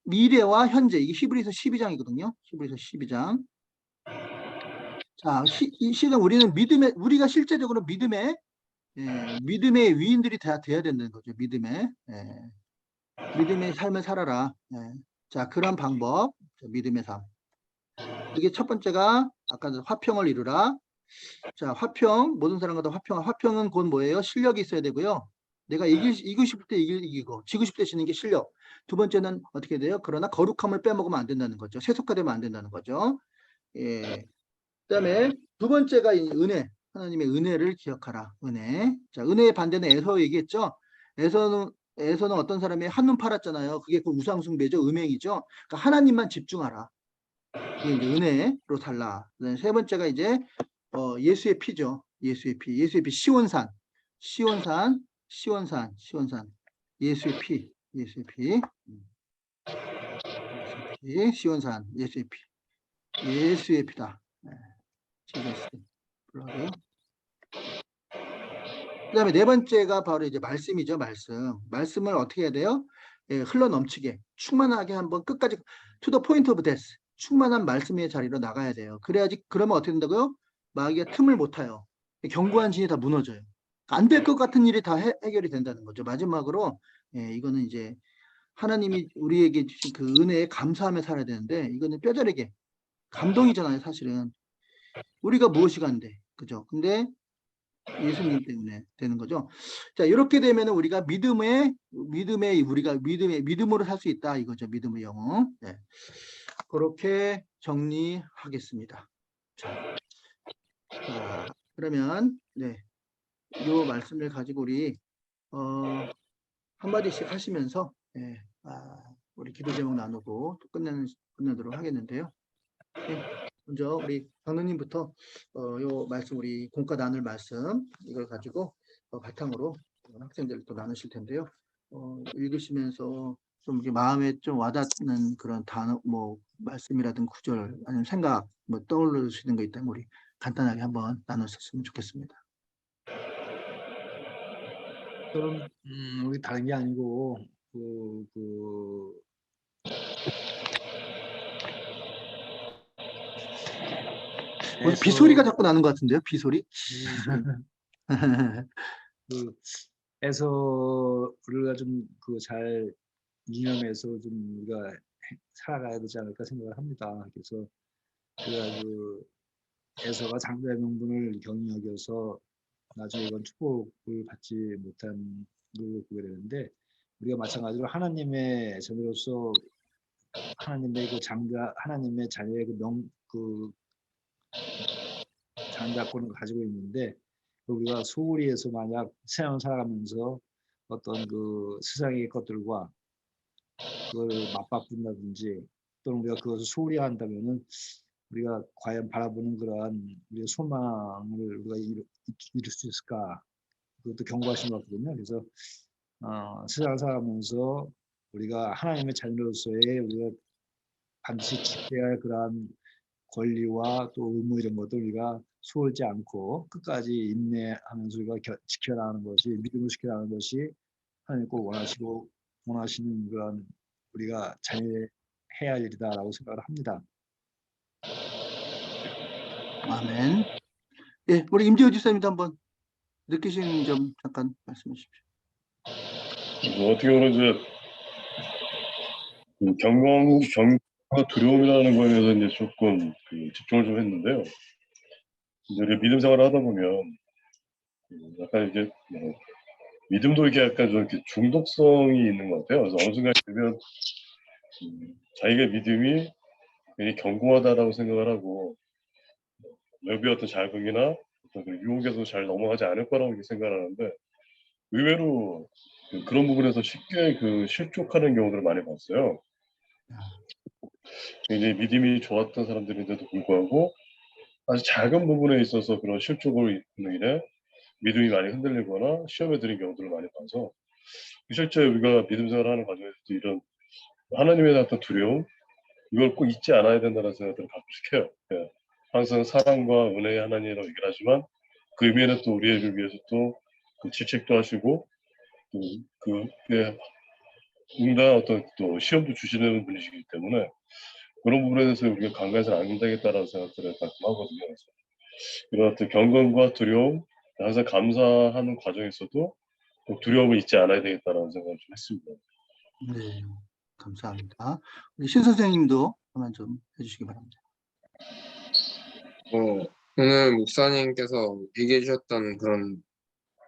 미래와 현재. 이게 히브리서 12장이거든요. 히브리서 12장. 자, 우리는 우리가 실제적으로 믿음의 위인들이 돼야 되는 거죠. 믿음의 삶을 살아라. 자, 그런 방법, 믿음의 삶. 이게 첫 번째가 아까 화평을 이루라. 자, 모든 사람과 화평은 곧 뭐예요? 실력이 있어야 되고요. 내가 이기고 싶을 때 이기고, 지고 싶을 때 지는 게 실력. 두 번째는 어떻게 돼요? 그러나 거룩함을 빼먹으면 안 된다는 거죠. 세속화되면 안 된다는 거죠. 예. 그다음에 두 번째가 은혜. 하나님의 은혜를 기억하라. 은혜. 자, 은혜의 반대는 에서 얘기했죠. 에서는 어떤 사람이 한눈 팔았잖아요. 그게 그 우상숭배죠. 음행이죠. 그러니까 하나님만 집중하라. 이게 이제 은혜로 살라. 세 번째가 이제 예수의 피죠. 예수의 피. 시온산. 예수의 피. 시온산. 예수의 피다. 그 다음에 네 번째가 바로 이제 말씀이죠. 말씀을 어떻게 해야 돼요? 흘러넘치게 충만하게 한번 끝까지 to the point of death 충만한 말씀의 자리로 나가야 돼요. 그래야지. 그러면 어떻게 된다고요? 마귀가 틈을 못 타요. 견고한 진이 다 무너져요. 안 될 것 같은 일이 다 해결이 된다는 거죠. 마지막으로 이거는 이제 하나님이 우리에게 주신 그 은혜에 감사하며 살아야 되는데 이거는 뼈저리게 감동이잖아요. 사실은 우리가 무엇이 간데 그죠? 근데 예수님 때문에 되는 거죠. 자, 이렇게 되면은 우리가 믿음으로 살 수 있다 이거죠. 믿음의 영웅. 네. 그렇게 정리하겠습니다. 자, 그러면 이 말씀을 가지고 우리 한마디씩 하시면서 우리 기도 제목 나누고 또 끝내도록 하겠는데요. 먼저 우리 장로님부터 요 말씀 우리 공과 나눌 말씀 이걸 가지고 바탕으로 학생들 또 나누실 텐데요. 읽으시면서 좀 이렇게 마음에 좀 와닿는 그런 단어 말씀이라든 구절 아니면 생각 떠올리시는 거 있다면 우리 간단하게 한번 나눴었으면 좋겠습니다. 그럼 우리 다른 게 아니고 비소리가 자꾸 나는 것 같은데요. 비소리? 에서 우리가 좀 잘 이념해서 좀 우리가 살아가야 되지 않을까 생각을 합니다. 그래서 에서가 장자의 명분을 경히 여겨서 나중에 이건 축복을 받지 못한 걸로 보게 되는데 우리가 마찬가지로 하나님의 자녀로서 하나님의 하나님의 자녀의 장자권을 가지고 있는데 우리가 소홀히 해서 만약 세상을 살아가면서 어떤 세상의 것들과 그걸 맞바꾼다든지 또는 우리가 그것을 소홀히 한다면은 우리가 과연 바라보는 그러한 우리의 소망을 우리가 이룰 수 있을까? 그것도 경고하신 것 같거든요. 그래서 세상을 살아가면서 우리가 하나님의 자녀로서의 우리가 반드시 지켜야 할 그러한 권리와 또 의무 이런 것도 우리가 소홀지 않고 끝까지 인내하면서 우리가 지켜나가는 것이 믿음을 지켜나가는 것이 하나님 꼭 원하시는 그런 우리가 잘해야 할 일이다라고 생각을 합니다. 아멘. 예, 우리 임재호 지사님도 한번 느끼시는 점 잠깐 말씀해 주십시오. 어떻게 보면 이제 경건과 두려움이라는 거에 대해서 이제 조금 집중을 좀 했는데요. 이제 우리 믿음 생활을 하다 보면 약간 이게 믿음도 이게 약간 좀 이렇게 중독성이 있는 것 같아요. 그래서 어느 순간 되면 자기가 믿음이 굉장히 견고하다라고 생각을 하고 외부의 어떤 자극이나 어떤 유혹에서 잘 넘어가지 않을 거라고 생각을 하는데 의외로 그런 부분에서 쉽게 실족하는 경우들을 많이 봤어요. 굉장히 믿음이 좋았던 사람들인데도 불구하고 아주 작은 부분에 있어서 그런 실족으로 인해 믿음이 많이 흔들리거나 시험에 들인 경우들을 많이 봐서 실제 우리가 믿음 생활을 하는 과정에서도 이런 하나님에 대한 어떤 두려움 이걸 꼭 잊지 않아야 된다는 생각들을 가끔씩 해요. 예. 항상 사랑과 은혜의 하나님이라고 얘기를 하지만 그 의미에는 또 우리를 위해서 또 질책도 하시고 또 응답 어떤 또 시험도 주시는 분이시기 때문에 그런 부분에 대해서 우리가 간과해서는 안 되겠다라는 생각들을 가끔 하거든요. 그래서 이런 어떤 경건과 두려움, 항상 감사하는 과정에서도 두려움을 잊지 않아야 되겠다라는 생각을 좀 했습니다. 네, 감사합니다. 우리 신 선생님도 한번 좀 해주시기 바랍니다. 오늘 목사님께서 얘기해 주셨던 그런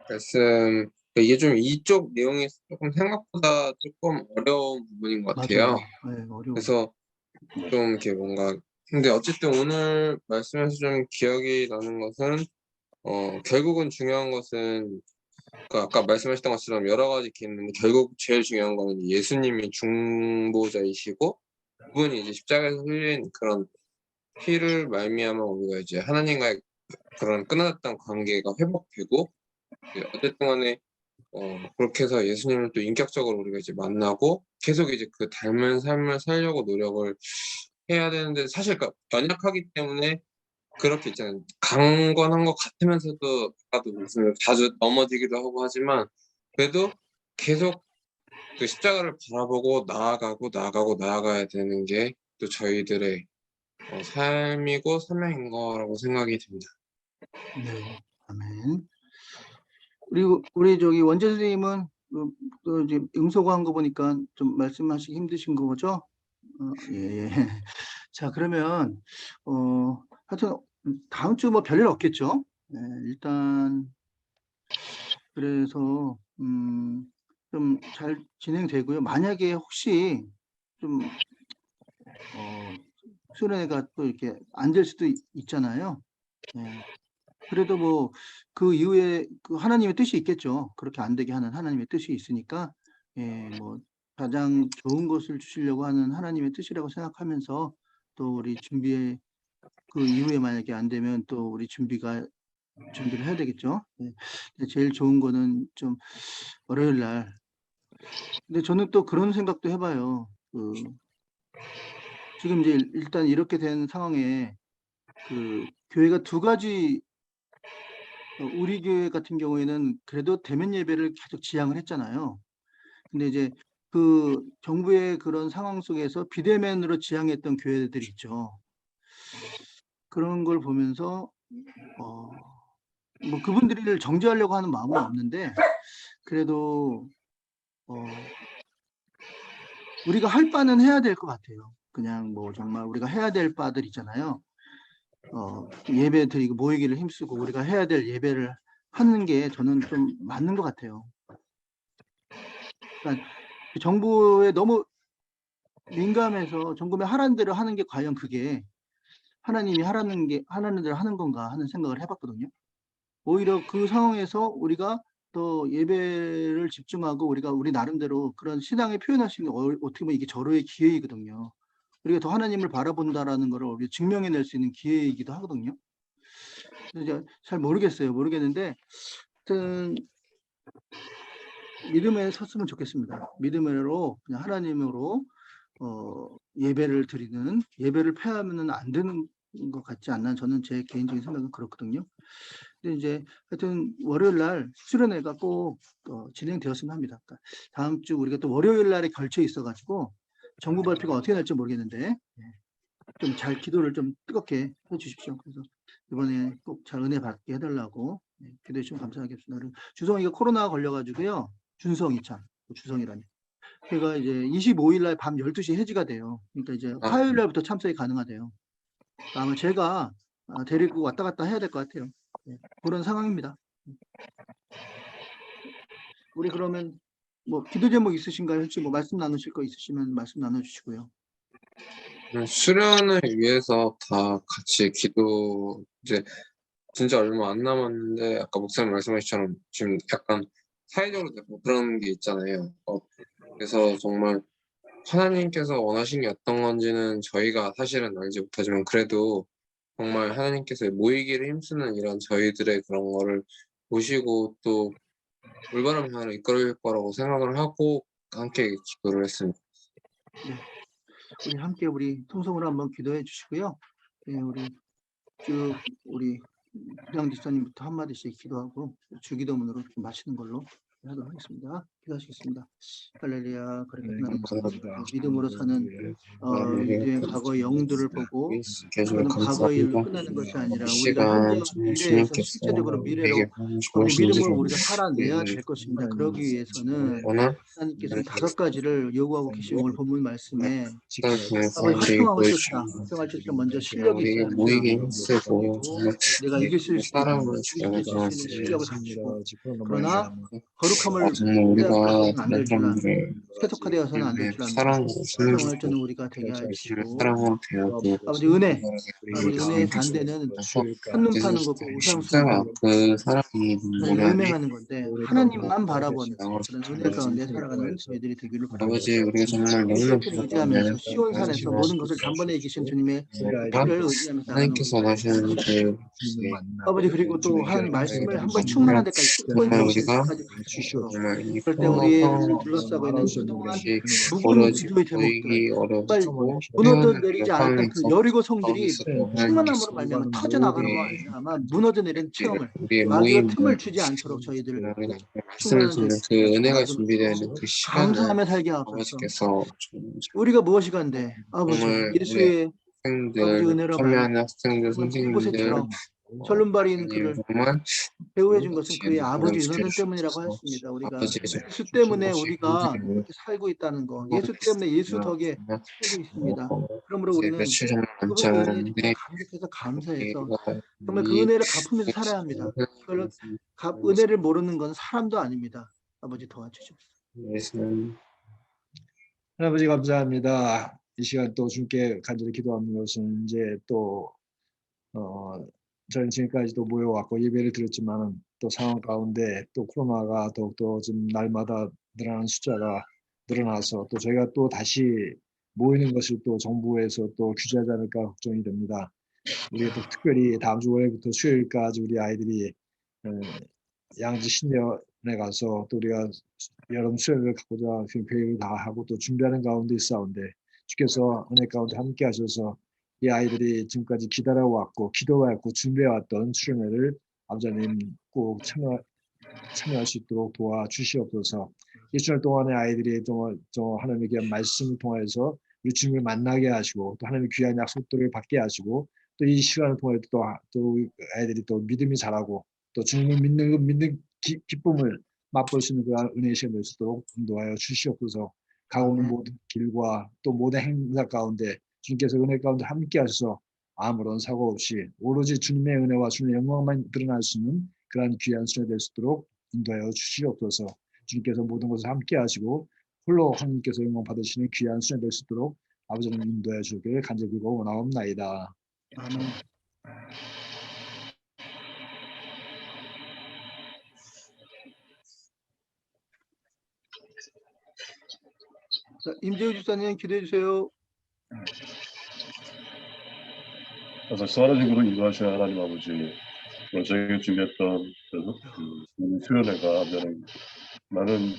말씀, 이게 좀 이쪽 내용이 조금 생각보다 조금 어려운 부분인 것 같아요. 맞아요. 네, 어려워요. 그래서 좀 이렇게 뭔가 근데 어쨌든 오늘 말씀에서 좀 기억이 나는 것은 결국은 중요한 것은 아까 말씀하셨던 것처럼 여러 가지 게 있는데 결국 제일 중요한 거는 예수님이 중보자이시고 그분이 이제 십자가에서 흘린 그런 피를 말미암아 우리가 이제 하나님과의 그런 끊어졌던 관계가 회복되고 어쨌든 간에 그렇게 해서 예수님을 또 인격적으로 우리가 이제 만나고 계속 이제 그 닮은 삶을 살려고 노력을 해야 되는데 사실 연약하기 때문에 그렇게 있잖아요. 강건한 것 같으면서도 아까도 말씀을 자주 넘어지기도 하고 하지만 그래도 계속 그 십자가를 바라보고 나아가야 되는 게 또 저희들의 삶이고 사명인 거라고 생각이 듭니다. 네. 아멘. 그리고 우리 저기 원재 선생님은 또 이제 응소한 거 보니까 좀 말씀하시기 힘드신 거죠? 예. 자, 그러면 하여튼 다음 주 뭐 별일 없겠죠? 네, 일단 그래서 좀 잘 진행되고요. 만약에 혹시 좀 수련회가 또 이렇게 안 될 수도 있잖아요. 예. 그래도 뭐 그 이후에 그 하나님의 뜻이 있겠죠. 그렇게 안 되게 하는 하나님의 뜻이 있으니까 뭐 가장 좋은 것을 주시려고 하는 하나님의 뜻이라고 생각하면서 또 우리 준비에 그 이후에 만약에 안 되면 또 우리 준비를 해야 되겠죠. 네. 근데 제일 좋은 거는 좀 월요일 날. 근데 저는 또 그런 생각도 해봐요. 지금 이제 일단 이렇게 된 상황에 그 교회가 두 가지 우리 교회 같은 경우에는 그래도 대면 예배를 계속 지향을 했잖아요. 근데 이제 그 정부의 그런 상황 속에서 비대면으로 지향했던 교회들이 있죠. 그런 걸 보면서 뭐 그분들을 정죄하려고 하는 마음은 없는데 그래도 우리가 할 바는 해야 될 것 같아요. 그냥 뭐 정말 우리가 해야 될 바들 있잖아요. 예배 드리고 모이기를 힘쓰고 우리가 해야 될 예배를 하는 게 저는 좀 맞는 것 같아요. 그러니까 정부에 너무 민감해서 정부에 하라는 대로 하는 게 과연 그게 하나님이 하라는 대로 하는 건가 하는 생각을 해봤거든요. 오히려 그 상황에서 우리가 더 예배를 집중하고 우리가 우리 나름대로 그런 신앙을 표현할 수 있는 어떻게 보면 이게 절호의 기회이거든요. 우리가 더 하나님을 바라본다라는 것을 우리 증명해낼 수 있는 기회이기도 하거든요. 그래서 잘 모르겠는데 하여튼 믿음에 섰으면 좋겠습니다. 믿음으로 그냥 하나님으로 예배를 드리는 예배를 패하면은 안 되는 것 같지 않나 저는 제 개인적인 생각은 그렇거든요. 근데 이제 하여튼 월요일 날 수련회가 꼭 진행되었으면 합니다. 그러니까 다음 주 우리가 또 월요일 날에 걸쳐 있어가지고 정부 발표가 어떻게 날지 모르겠는데 좀 잘 기도를 좀 뜨겁게 해주십시오. 그래서 이번에 꼭 잘 은혜 받게 해달라고 기도해 주시면 감사하겠습니다. 그리고 주성이가 코로나 걸려가지고요. 준성이 참 주성이라니. 걔가 이제 25일 날 밤 12시 해지가 돼요. 그러니까 이제 화요일 날부터 참석이 가능하대요. 아마 제가 데리고 왔다 갔다 해야 될 것 같아요. 그런 상황입니다. 우리 그러면 뭐 기도 제목 있으신가요? 혹시 뭐 말씀 나누실 거 있으시면 말씀 나눠주시고요. 수련을 위해서 다 같이 기도 이제 진짜 얼마 안 남았는데 아까 목사님 말씀하셨처럼 지금 약간 사회적으로 그런 게 있잖아요. 그래서 정말 하나님께서 원하신 게 어떤 건지는 저희가 사실은 알지 못하지만 그래도 정말 하나님께서 모이기를 힘쓰는 이런 저희들의 그런 거를 보시고 또 올바른 방향으로 이끌 거라고 생각을 하고 함께 기도를 했습니다. 네. 우리 함께 우리 통성으로 한번 기도해 주시고요. 우리 부장 지사님부터 한마디씩 기도하고 주기도문으로 마치는 걸로 하도록 하겠습니다. 기도하시겠습니다. 할렐루야. 그렇게 감사합니다. 믿음으로 사는 믿음의 과거 영들을 보고 계속 그는 과거의 일로 감사합니다. 끝나는 것이 아니라 이 우리가 시간 현재와 정말 미래에서 주님께서 실제적으로 미래로 우리에게 우리 주신 믿음을 것을 우리가 살아내야 될 것입니다. 그러기 위해서는 원한 하나님께서는 5가지를 요구하고 계신 오늘 본문 말씀에 시간을 통해서 아버지 우리에게 화평함을 쫓다. 보여주시고 화평할 쫓다 먼저 실력이 우리에게 있어야 모이기 된다. 힘쓰고 정말 내가 이길 수 있는 사랑을 이길 수 있는 주시고 실력을 갖추고 그러나 거룩함을 정말 우리가 빼앗아서는 안 다른 될 줄 아는 사람들을 세속화되어서는 안 될 줄 아는 사랑으로 화평할 숨기고 자는 우리가 되게 하시고 사랑으로 대하고 아버지 은혜 우리가 은혜의 반대는 한눈 파는 것과 십자가 우상숭배로 그 사랑이 하나님 눈물이 음행하는 건데 하나님만 바라보는 그런 은혜 가운데 살아가는 저희들이 되기를 바랍니다. 아버지 우리가 정말 너무나 그리스도를 의지하면서 시온산에서 부족합니다. 모든 것을 단번에 이기신 주님의 피를 의지하면서 나가는 하나님께서 우리 원하시는 그 아버지 그리고 또 하나님 말씀을 한번 충만한 데까지 정말 포인트 없이 우리가 끝까지 가실 수 있도록 정말 이 그럴 때 우리의 눈을 둘러싸고 있는 그동안 묵은 오로지 기도의 제목들, 보이기 정말 어렵고 무너져 내리지 않았던 그 여리고 성들이 가운데서 충만함으로 말미암아 터져 나가는 거 아니냐마 무너져 내린 체험을 우리의 마귀가 모임 틈을 주지 않도록 저희들 우리가 말씀을 충만한 듣는 그 제일 은혜가 받음으로 준비되어 있는 그 시간을 감사하며 살게 하옵소서. 아버지께서 우리가 무엇이간데 아버지 정말 예수의 아버지 학생들, 은혜로 참여하는 학생들, 정말 선생님들 이곳에처럼 설룸바리인 그를 정말 배우해 준 것은 그의 지혜를 아버지 은혜 지켜주셔서 때문이라고 하였습니다. 우리가 아버지의 예수 때문에 정신 우리가 없이 이렇게 살고 있다는 거, 예수 때문에 예수 덕에 살고 있습니다. 그러므로 이제 우리는 며칠 정말 남지 그것의 은혜에 정말 않았는데 감격해서 감사해서 우리가 정말 그 은혜를 갚으면서 살아야 합니다. 그걸 은혜를 모르는 건 사람도 아닙니다. 아버지 도와주십시오. 말씀 할아버지 감사합니다. 이 시간 또 주께 간절히 기도하는 것은 이제 또 저는 지금까지 또 모여왔고 예배를 드렸지만 또 상황 가운데 또 코로나가 더욱더 지금 날마다 늘어나는 숫자가 늘어나서 또 저희가 또 다시 모이는 것을 또 정부에서 또 규제하지 않을까 걱정이 됩니다. 우리가 또 특별히 다음 주 월요일부터 수요일까지 우리 아이들이 양지 신년에 가서 또 우리가 여름 수련을 갖고자 계획을 다 하고 또 준비하는 가운데 있사온데 주께서 은혜 가운데 함께 하셔서 이 아이들이 지금까지 기다려왔고 기도해왔고 준비해왔던 수련회를 아버지님 꼭 참여할 수 있도록 도와주시옵소서. 이 주일 동안에 아이들이 또 하나님의 귀한 말씀을 통해서 우리 주님을 만나게 하시고 또 하나님의 귀한 약속들을 받게 하시고 또 이 시간을 통해 또 아이들이 또 믿음이 자라고 또 주님을 믿는 기쁨을 맛볼 수 있는 그런 은혜의 시간 될 수 있도록 인도하여 주시옵소서. 가고 있는 모든 길과 또 모든 행사 가운데 주님께서 은혜 가운데 함께 하셔서 아무런 사고 없이 오로지 주님의 은혜와 주님의 영광만 드러날 수 있는 그러한 귀한 수련이 될 수 있도록 인도하여 주시옵소서. 주님께서 모든 것을 함께 하시고 홀로 하나님께서 영광 받으시는 귀한 수련이 될 수 있도록 아버지는 인도하여 주기를 간절히 원하옵나이다. 아멘. 자, 임재우 집사님 기도해 주세요. 그래서 수화라직으로 인도하시는 하나님 아버지, 저희가 준비했던 수련회가 많은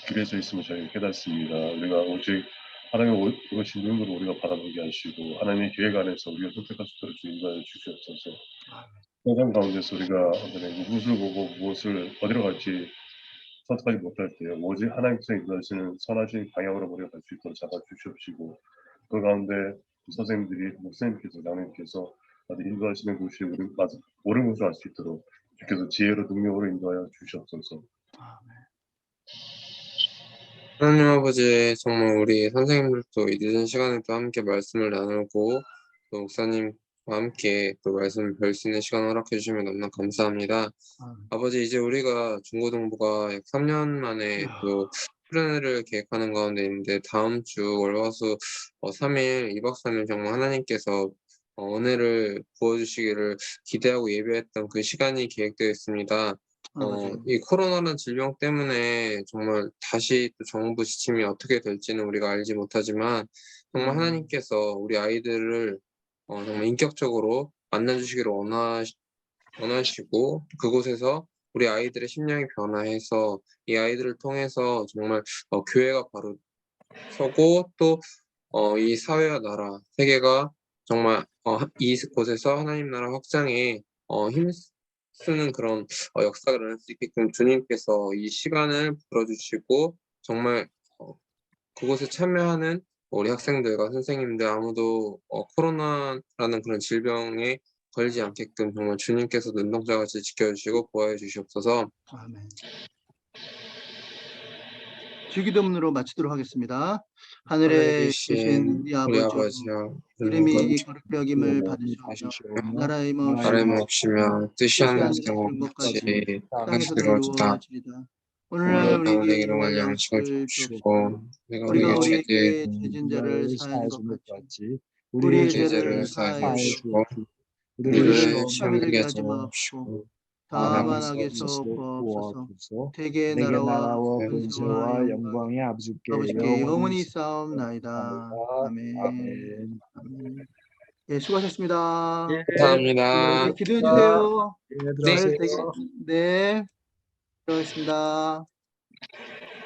길에 서 있음을 저희가 깨닫습니다. 우리가 오직 하나님의 오신 눈으로 우리가 바라보게 하시고 하나님의 계획 안에서 우리가 선택할 수 있도록 인도하여 주시옵소서. 세상 가운데서 우리가 무엇을 보고 무엇을 어디로 갈지 선택하지 못할 때요. 오직 하나님께서 인도하시는 선하신 방향으로 우리가 갈 수 있도록 잡아주시옵시고 그 가운데 선생님들이 목사님께서 장로님께서 인도하시는 곳이 우리 옳은 것을 알 수 있도록 주께서 지혜로 능력으로 인도하여 주시옵소서. 하나님 아버지 정말 우리 선생님들도 이 늦은 시간에 또 함께 말씀을 나누고 또 목사님과 함께 또 말씀을 뵐 수 있는 시간 허락해 주시면 너무나 감사합니다. 아버지 이제 우리가 중고등부가 약 3년 만에 또 수련회를 계획하는 가운데 있는데 다음 주 월화수 3일 2박 3일 정말 하나님께서 은혜를 부어주시기를 기대하고 예배했던 그 시간이 계획되어 있습니다. 이 코로나라는 질병 때문에 정말 다시 또 정부 지침이 어떻게 될지는 우리가 알지 못하지만 정말 하나님께서 우리 아이들을 정말 인격적으로 만나주시기를 원하시고 그곳에서 우리 아이들의 심령이 변화해서 이 아이들을 통해서 정말 교회가 바로 서고 또 이 사회와 나라 세계가 정말 이곳에서 하나님 나라 확장에 힘쓰는 그런 역사가 일어날 수 있게끔 주님께서 이 시간을 불어주시고 정말 그곳에 참여하는 우리 학생들과 선생님들 아무도 코로나라는 그런 질병에 걸리지 않게끔 정말 주님께서 눈동자같이 지켜주시고 보호해 주시옵소서. 아멘. 주기도문으로 마치도록 하겠습니다. 하늘에 계신 우리 우리 아버지여, 아버지여 이름이 거룩히 여김을 받으시오며 나라의 나라의 몹시며 몫이며 뜻이 하늘에서 하는 것 같이 땅에서도 이루어지다. 이루어지리다. 오늘날 오늘 우리에게 우리에게 일용할 일용할 양식을 양식을 주시고 주옵시고 내가 우리가 우리에게 우리에게 죄진 자를 사하는 것 같이 우리의 죄를 사하여 주시고 우리를 시험에 들게 하지 마옵시고 다만 악에서 구하옵소서. 대개 나라와 권세와 영광이 아버지께 영원히 싸움나이다. 아멘. 아멘. 예, 수고하셨습니다. 감사합니다. 네, 기도해 주세요. 들어가세요. 네, 들어가겠습니다.